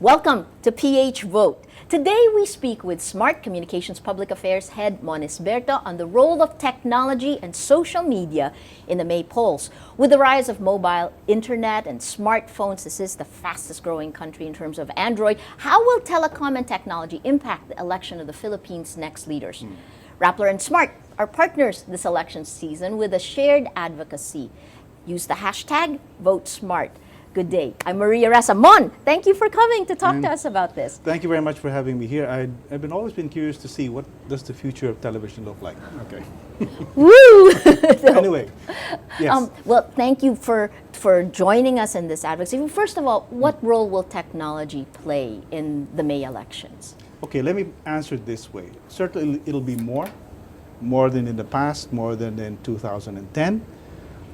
Welcome to PH Vote. Today we speak with Smart Communications Public Affairs Head Moniz Berto on the role of technology and social media in the May polls. With the rise of mobile internet and smartphones, this is the fastest growing country in terms of Android. How will telecom and technology impact the election of the Philippines' next leaders? Rappler and Smart are partners this election season with a shared advocacy. Use the hashtag #VoteSmart. Good day. I'm Maria Ressa. Mon, thank you for coming to talk to us about this. Thank you very much for having me here. I've always been curious to see what does the future of television look like. Okay. Woo! Anyway, yes. Well, thank you for joining us in this advocacy. First of all, what role will technology play in the May elections? Okay, let me answer it this way. Certainly it'll be more than in the past, more than in 2010.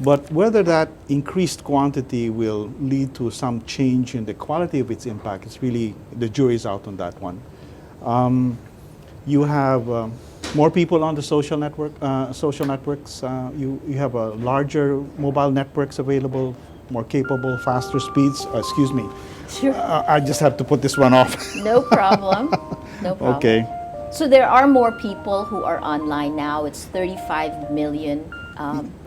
But whether that increased quantity will lead to some change in the quality of its impact, it's really, the jury's out on that one. You have more people on the social networks. You have a larger mobile networks available, more capable, faster speeds. Excuse me. Sure. I just have to put this one off. No problem. No problem. Okay. So there are more people who are online now. It's 35 million.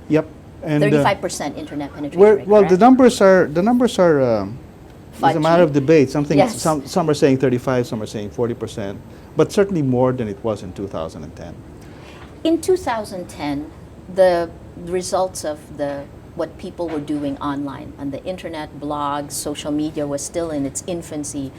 Yep. And 35% internet penetration rate, well, correct? the numbers are it's a matter of debate. Yes. Some are saying 35, some are saying 40%, but certainly more than it was in 2010. In 2010, the results of what people were doing online on the internet, blogs, social media was still in its infancy.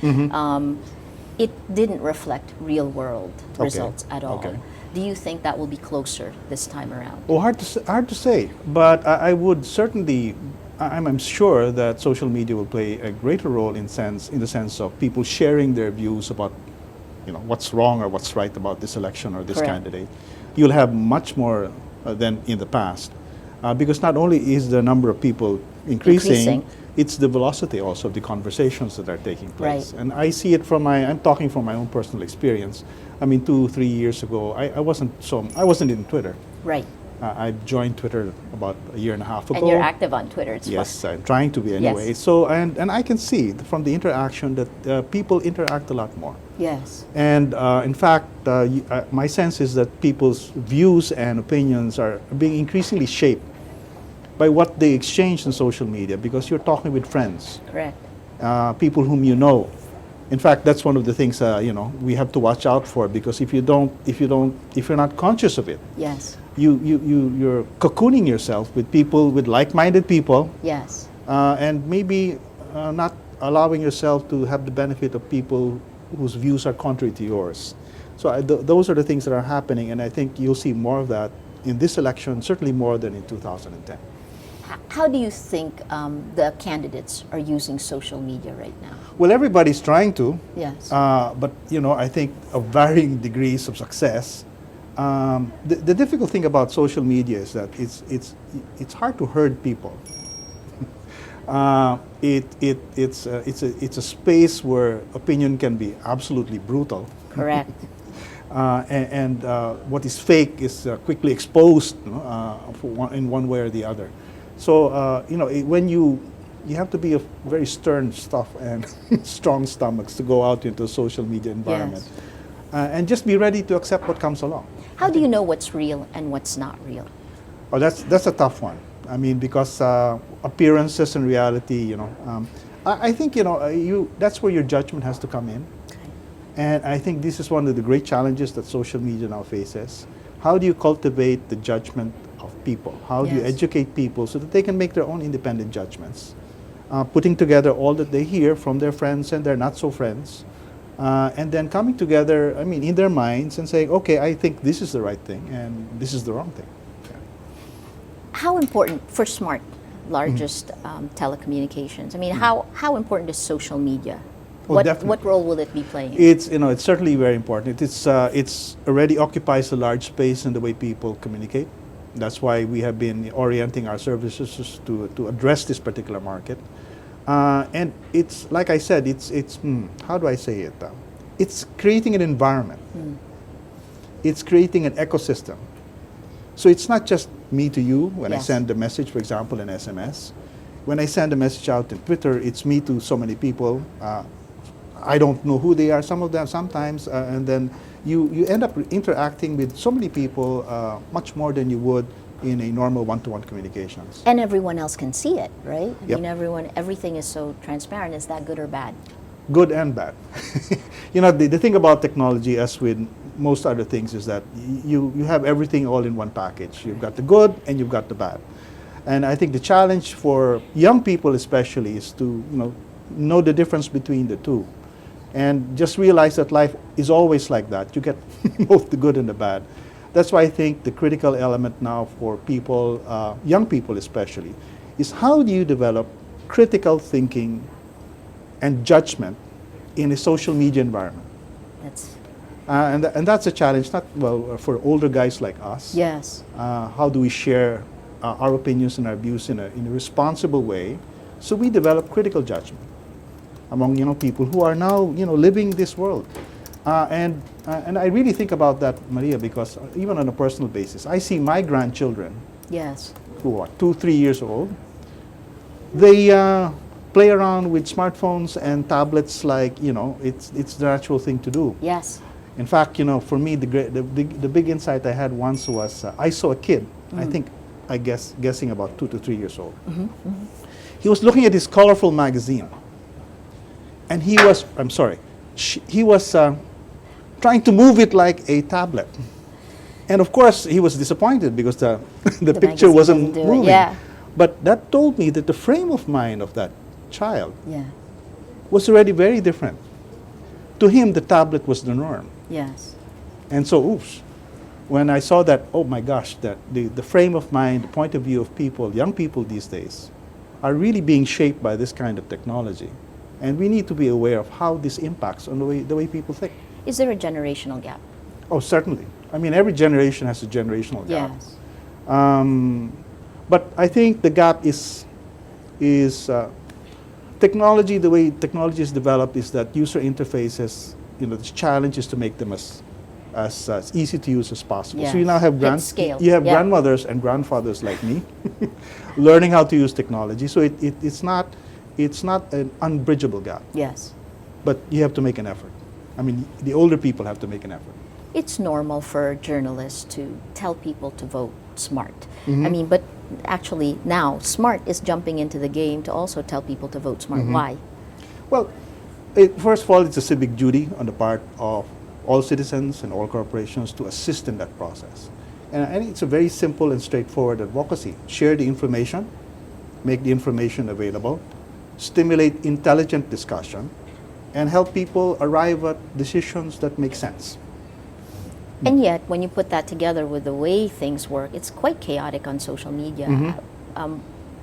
It didn't reflect real world results at all. Okay. Do you think that will be closer this time around? Well, hard to say, but I would certainly, I'm sure that social media will play a greater role in the sense of people sharing their views about, what's wrong or what's right about this election or this Correct. candidate. You'll have much more than in the past, because not only is the number of people increasing, it's the velocity also of the conversations that are taking place. Right. And I see it I'm talking from my own personal experience. I mean, 2-3 years ago, I wasn't in Twitter. Right. I joined Twitter about a year and a half ago. And you're active on Twitter. It's Yes, fun. I'm trying to be anyway. Yes. So, and I can see from the interaction that people interact a lot more. Yes. And in fact, my sense is that people's views and opinions are being increasingly shaped by what they exchange on social media, because you're talking with friends, Correct. people whom you know. In fact, that's one of the things we have to watch out for, because if you're not conscious of it, Yes. you're cocooning yourself with people, with like-minded people, Yes. and maybe not allowing yourself to have the benefit of people whose views are contrary to yours. So those are the things that are happening, and I think you'll see more of that in this election, certainly more than in 2010. How do you think the candidates are using social media right now? Well, everybody's trying to, Yes. but I think of varying degrees of success. The difficult thing about social media is that it's hard to herd people. It's a space where opinion can be absolutely brutal. Correct. And what is fake is quickly exposed in one way or the other. So when you have to be a very stern stuff and strong stomachs to go out into a social media environment, Yes. And just be ready to accept what comes along. How do you know what's real and what's not real? Oh, that's a tough one. I mean, because appearances and reality, I think that's where your judgment has to come in. Okay. And I think this is one of the great challenges that social media now faces. How do you cultivate the judgment of people? How do you Yes. educate people so that they can make their own independent judgments? Putting together all that they hear from their friends and their not so friends, and then coming together, in their minds and saying, okay, I think this is the right thing and this is the wrong thing. How important for Smart, largest telecommunications? How important is social media? Oh, definitely. What role will it be playing? It's certainly very important. It's already occupies a large space in the way people communicate. That's why we have been orienting our services to address this particular market. And it's, like I said, how do I say it? It's creating an environment. It's creating an ecosystem. So it's not just me to you when I Yes. send a message, for example, in SMS. When I send a message out in Twitter, it's me to so many people. I don't know who they are, some of them sometimes, and then you end up interacting with so many people much more than you would in a normal one-to-one communications. And everyone else can see it, right? I Yep. mean, everything is so transparent. Is that good or bad? Good and bad. You know, the thing about technology, as with most other things, is that you have everything all in one package. You've got the good and you've got the bad. And I think the challenge for young people especially is to know the difference between the two. And just realize that life is always like that. You get both the good and the bad. That's why I think the critical element now for people, young people especially, is how do you develop critical thinking and judgment in a social media environment. That's And that's a challenge, not for older guys like us. yes. How do we share our opinions and our views in a responsible way, so we develop critical judgment among people who are now living this world. And I really think about that, Maria, because even on a personal basis, I see my grandchildren Yes. who are 2, 3 years old. They play around with smartphones and tablets like it's the natural thing to do. Yes. In fact, for me, the big insight I had once was I saw a kid, guessing about 2 to 3 years old. He was looking at his colorful magazine, and he was trying to move it like a tablet. And of course, he was disappointed because the picture magazine wasn't doesn't do it, moving. yeah. But that told me that the frame of mind of that child Yeah. was already very different. To him, the tablet was the norm. Yes. And so, oops, when I saw that, oh my gosh, that the frame of mind, the point of view of people, young people these days, are really being shaped by this kind of technology. And we need to be aware of how this impacts on the way people think. Is there a generational gap? Oh, certainly. I mean, every generation has a generational gap. Yes. But I think the gap is technology. The way technology is developed is that user interfaces. The challenge is to make them as easy to use as possible. So you now have Hit scale. you have Yeah. grandmothers and grandfathers like me learning how to use technology. So it's not an unbridgeable gap, Yes. but you have to make an effort. I mean, the older people have to make an effort. It's normal for journalists to tell people to vote smart. Mm-hmm. I mean, but actually now smart is jumping into the game to also tell people to vote smart. Mm-hmm. Why? Well, first of all, it's a civic duty on the part of all citizens and all corporations to assist in that process. And it's a very simple and straightforward advocacy. Share the information, make the information available, stimulate intelligent discussion, and help people arrive at decisions that make sense. And yet, when you put that together with the way things work, it's quite chaotic on social media. Mm-hmm.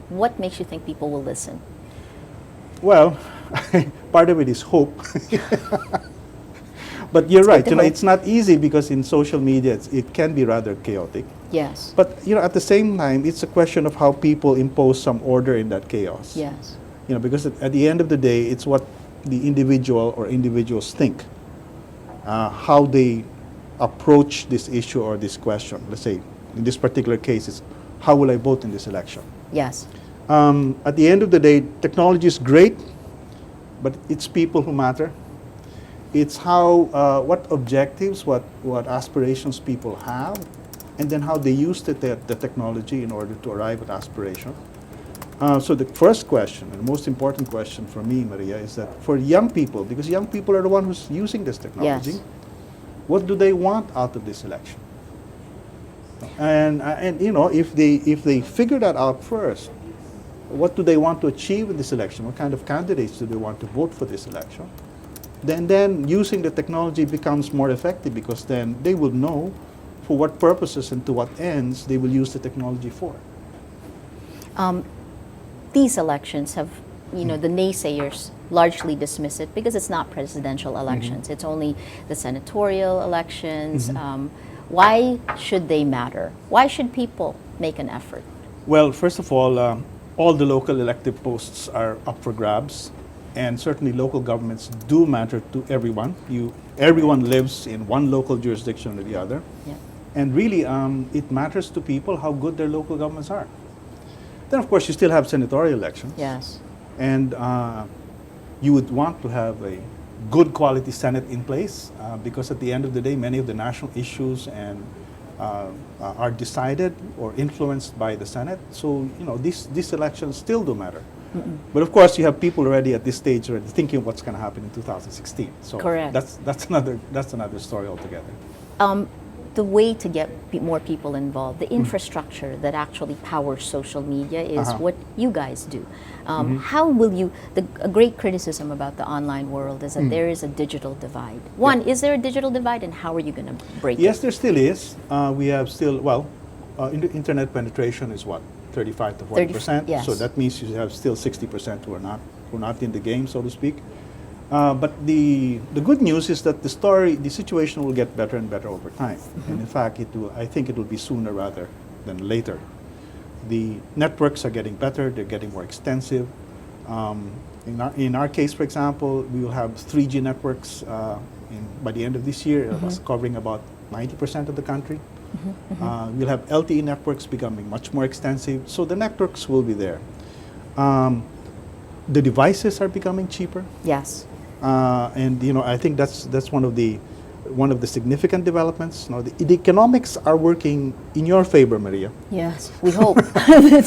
What makes you think people will listen? Well, part of it is hope. But you're right, good to hope. it's not easy because in social media it can be rather chaotic. Yes. But at the same time, it's a question of how people impose some order in that chaos. Yes. Because at the end of the day, it's what the individual or individuals think, how they approach this issue or this question. Let's say, in this particular case, it's how will I vote in this election? Yes. At the end of the day, technology is great, but it's people who matter. It's how, what objectives, what aspirations people have, and then how they use the technology in order to arrive at aspiration. So the first question, and the most important question for me, Maria, is that for young people, because young people are the one who's using this technology, Yes. what do they want out of this election? And if they figure that out first, what do they want to achieve in this election? What kind of candidates do they want to vote for this election? Then using the technology becomes more effective because then they will know for what purposes and to what ends they will use the technology for. These elections have, the naysayers largely dismiss it because it's not presidential elections. It's only the senatorial elections. Why should they matter? Why should people make an effort? Well, first of all the local elective posts are up for grabs, and certainly local governments do matter to everyone. Everyone lives in one local jurisdiction or the other. Yeah. And really, it matters to people how good their local governments are. Then, of course, you still have senatorial elections. Yes. And you would want to have a good quality Senate in place, because at the end of the day, many of the national issues and are decided or influenced by the Senate. So, you know, these elections still do matter. But of course, you have people already at this stage already thinking what's going to happen in 2016. So Correct. that's another story altogether. The way to get more people involved, the infrastructure that actually powers social media is what you guys do. How will you, a great criticism about the online world is that there is a digital divide. One, is there a digital divide, and how are you going to break Yes, it? there still is. We have still, well, internet penetration is what, 35 to 40%. yes. So that means you have still 60% who are not in the game, so to speak. But the good news is that the situation will get better and better over time. And in fact, I think it will be sooner rather than later. The networks are getting better, they're getting more extensive. In our case, for example, we will have 3G networks by the end of this year, covering about 90% of the country. We'll have LTE networks becoming much more extensive, so the networks will be there. The devices are becoming cheaper. Yes. And you know, I think that's one of the significant developments. You know, the economics are working in your favor, Maria. Yes, we hope.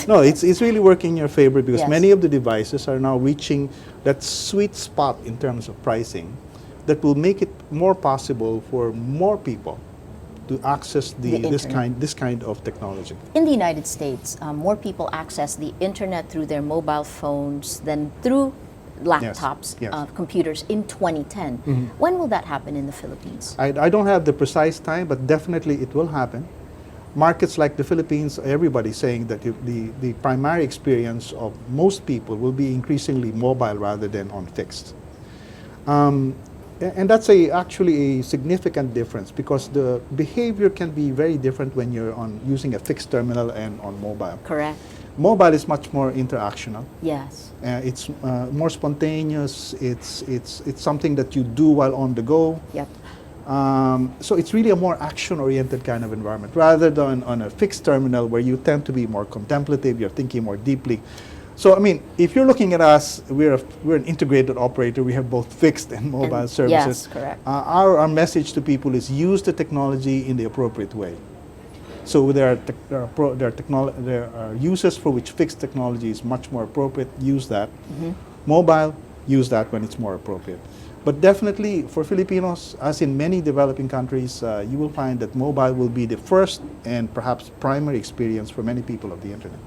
No, it's really working in your favor because Yes. many of the devices are now reaching that sweet spot in terms of pricing that will make it more possible for more people to access The this internet. kind of technology. In the United States, more people access the internet through their mobile phones than through laptops, yes. computers in 2010. When will that happen in the Philippines? I don't have the precise time, but definitely it will happen. Markets like the Philippines, everybody's saying that the primary experience of most people will be increasingly mobile rather than on fixed. And that's actually a significant difference because the behavior can be very different when you're using a fixed terminal and on mobile. Correct. Mobile is much more interactional. Yes. It's more spontaneous. It's something that you do while on the go. Yep. So it's really a more action-oriented kind of environment rather than on a fixed terminal where you tend to be more contemplative. You're thinking more deeply. So I mean, if you're looking at us, we're an integrated operator. We have both fixed and mobile services. Yes, correct. Our message to people is use the technology in the appropriate way. So there are uses for which fixed technology is much more appropriate. Use that. Mobile, use that when it's more appropriate. But definitely for Filipinos, as in many developing countries, you will find that mobile will be the first and perhaps primary experience for many people of the internet.